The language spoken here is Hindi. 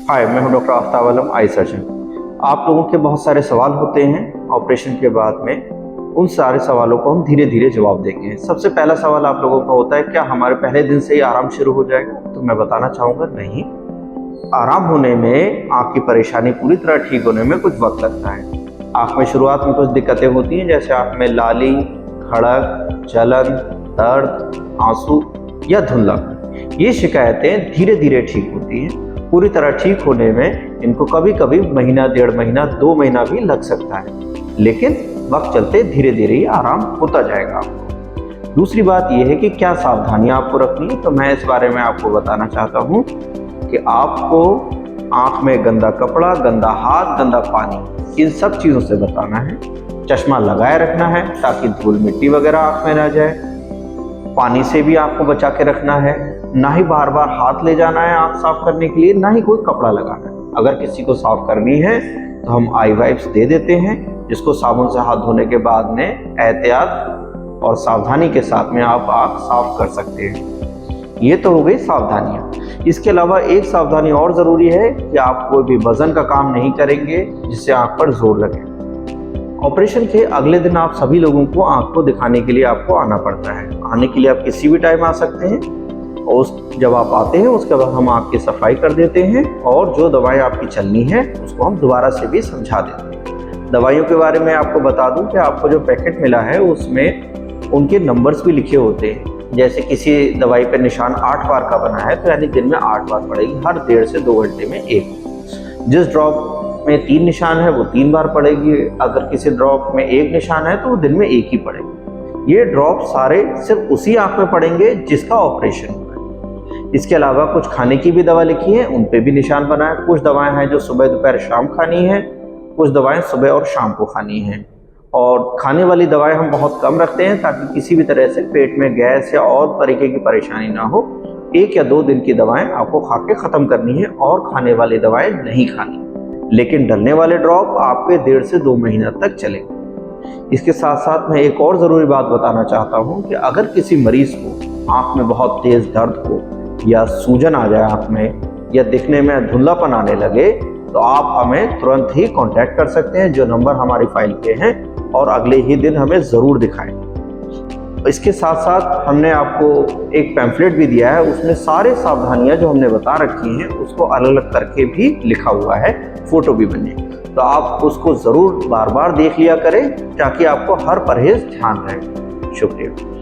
हाय, मैं हूं डॉक्टर आफ्ताब आलम, आई सर्जन। आप लोगों के बहुत सारे सवाल होते हैं ऑपरेशन के बाद में। उन सारे सवालों को हम धीरे धीरे जवाब देंगे। सबसे पहला सवाल आप लोगों का होता है, क्या हमारे पहले दिन से ही आराम शुरू हो जाएगा? तो मैं बताना चाहूँगा, नहीं। आराम होने में, आँख की परेशानी पूरी तरह ठीक होने में कुछ वक्त लगता है। आँख में शुरुआत में कुछ दिक्कतें होती हैं, जैसे आँख में लाली, खड़क, जलन, दर्द, आंसू या धुंधलापन। ये शिकायतें धीरे धीरे ठीक होती हैं। पूरी तरह ठीक होने में इनको कभी कभी महीना, 1.5 महीना, 2 महीना भी लग सकता है, लेकिन वक्त चलते धीरे धीरे ही आराम होता जाएगा आपको। दूसरी बात यह है कि क्या सावधानियां आपको रखनी है, तो मैं इस बारे में आपको बताना चाहता हूं कि आपको आंख में गंदा कपड़ा, गंदा हाथ, गंदा पानी, इन सब चीज़ों से बचाना है। चश्मा लगाए रखना है ताकि धूल मिट्टी वगैरह आंख में ना जाए। पानी से भी आपको बचा के रखना है। ना ही बार बार हाथ ले जाना है आंख साफ करने के लिए, ना ही कोई कपड़ा लगाना है। अगर किसी को साफ करनी है तो हम आई वाइप्स दे देते हैं, जिसको साबुन से हाथ धोने के बाद में एहतियात और सावधानी के साथ में आप आंख साफ कर सकते हैं। ये तो हो गई सावधानियाँ। इसके अलावा एक सावधानी और ज़रूरी है कि आप कोई भी वजन का काम नहीं करेंगे जिससे आंख पर जोर लगे। ऑपरेशन के अगले दिन आप सभी लोगों को आंख को दिखाने के लिए आपको आना पड़ता है। आने के लिए आप किसी भी टाइम आ सकते हैं, और जब आप आते हैं उसके बाद हम आंख की सफाई कर देते हैं, और जो दवाएं आपकी चलनी है उसको हम दोबारा से भी समझा देते हैं। दवाइयों के बारे में आपको बता दूं कि आपको जो पैकेट मिला है उसमें उनके नंबर्स भी लिखे होते हैं। जैसे किसी दवाई पर निशान 8 बार का बना है, तो यानी दिन में 8 बार पड़ेगी, हर 1.5 से 2 घंटे में एक। जिस ड्रॉप में 3 निशान है वो 3 बार पड़ेगी। अगर किसी ड्रॉप में 1 निशान है तो वो दिन में 1 ही पड़ेगी। ये ड्रॉप सारे सिर्फ उसी आंख में पड़ेंगे जिसका ऑपरेशन हुआ है। इसके अलावा कुछ खाने की भी दवा लिखी है, उन पे भी निशान बना है। कुछ दवाएं हैं जो सुबह, दोपहर, शाम खानी है, कुछ दवाएं सुबह और शाम को खानी है। और खाने वाली दवाएं हम बहुत कम रखते हैं ताकि किसी भी तरह से पेट में गैस या और तरीके की परेशानी ना हो। 1 या 2 दिन की दवाएं आपको खा के खत्म करनी है, और खाने वाली दवाएं नहीं खानी। लेकिन डलने वाले ड्रॉप आपके 1.5 से 2 महीना तक चलेंगे। इसके साथ साथ मैं एक और ज़रूरी बात बताना चाहता हूं कि अगर किसी मरीज़ को आंख में बहुत तेज़ दर्द हो, या सूजन आ जाए आंख में, या दिखने में धुंधलापन आने लगे, तो आप हमें तुरंत ही कांटेक्ट कर सकते हैं, जो नंबर हमारी फाइल पे हैं, और अगले ही दिन हमें ज़रूर दिखाएं। इसके साथ साथ हमने आपको एक पैम्फलेट भी दिया है, उसमें सारे सावधानियां जो हमने बता रखी हैं उसको अलग अलग करके भी लिखा हुआ है, फोटो भी बनी। तो आप उसको ज़रूर बार बार देख लिया करें ताकि आपको हर परहेज़ ध्यान रहे। शुक्रिया।